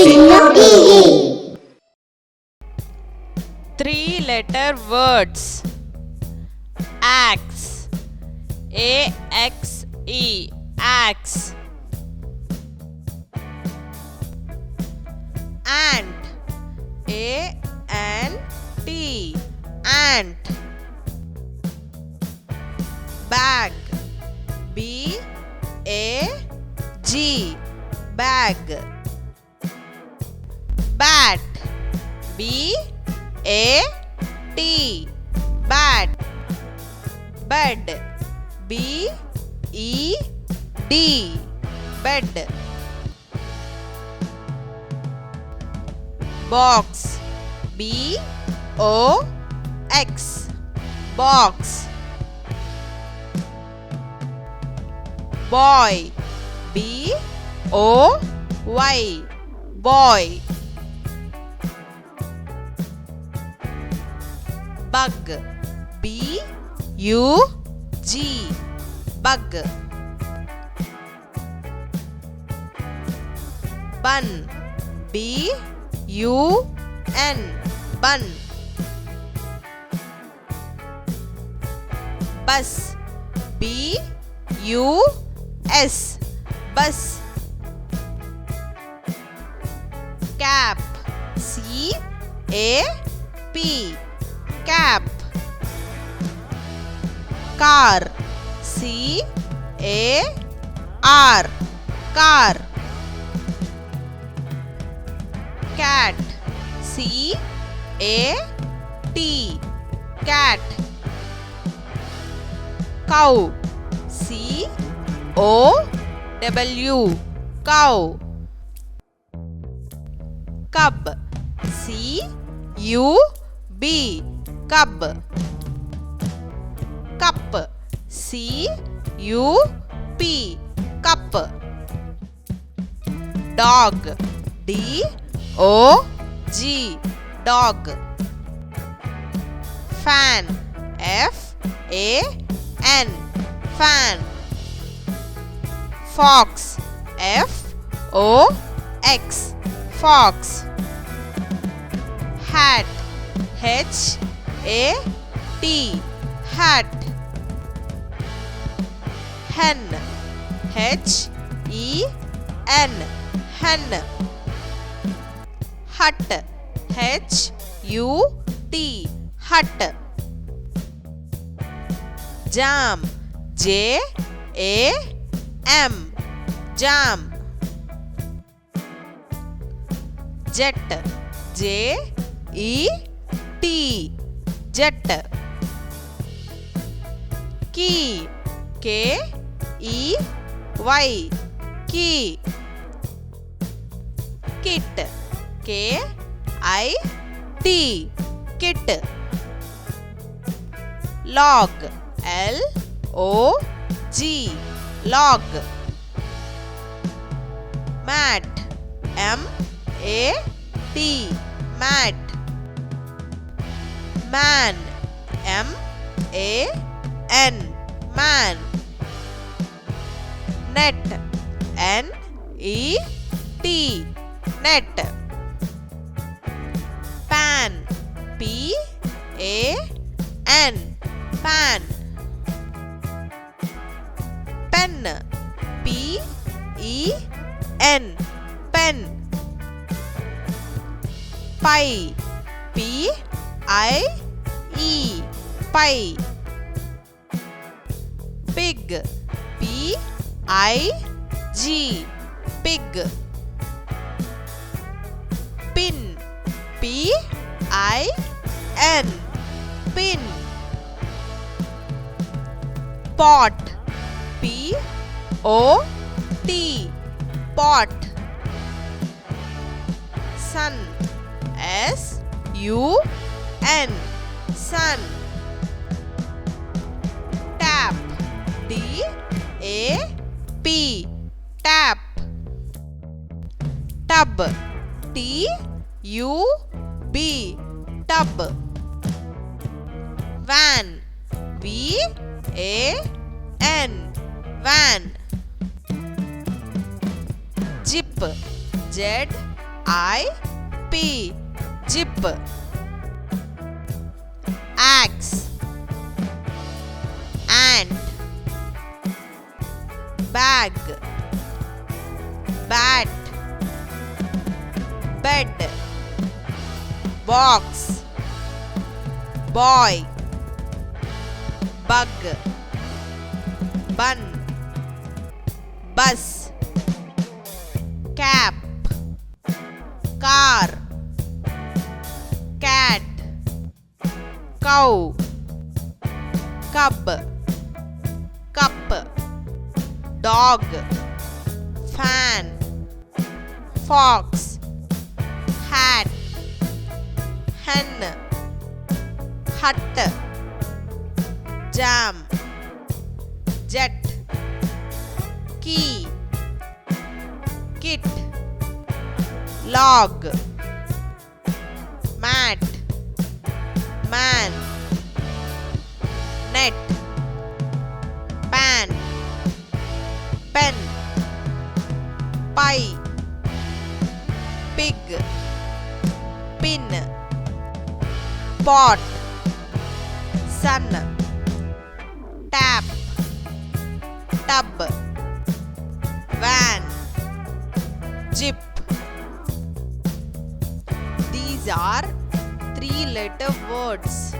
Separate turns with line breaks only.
CHINNU TV.
3-letter words. Axe. A-X-E. Axe. Ant. A-N-T. Ant. Bag. B-A-G. Bag. Bat. B-A-T. Bat. Bed. B-E-D. Bed. Box. B-O-X. Box. Boy. B-O-Y. Boy. Bug. B-U-G. Bug. Bun. B-U-N. Bun. Bus. B-U-S. Bus. Cap. C-A-P. Cap. Car. C-A-R. Car. Cat. C-A-T. Cat. Cow. C-O-W. Cow. Cub. C-U-B. Cub. Cup. C-U-P. Cup. Dog. D-O-G. Dog. Fan. F-A-N. Fan. Fox. F-O-X. Fox. Hat. H-A-T. Hat. Hen. H-E-N. Hen. Hut. H-U-T. Hut. Jam. J-A-M. Jam. Jet. J-E-T. Jet. Key. K-E-Y. Key. Kit. K-I-T. Kit. Log. L-O-G. Log. Mat. M-A-T. Mat. Man. M-A-N. Man. Net. N-E-T. Net. Pan. P-A-N. Pan. Pen. P-E-N. Pen. Pie. P-I-E. Pie. Pig. P-I-G. Pig. Pin. P-I-N. Pin. Pot. P-O-T. Pot. Sun. S-U-N. Sun. Tap. T-A-P. Tap. Tub. T-U-B. Tub. Van. V-A-N. Van. Zip. Z I-P, Jeep. Axe, ant, bag, bat, bed, box, boy, bug, bun, bus, cap, car, cat, cow, cub, cup, dog, fan, fox, hat, hen, hut, jam, jet, key, kit, log, mat, man, net, pan, pen, pie, pig, pin, pot, sun, tap, tub, van, jeep. These are three-letter words.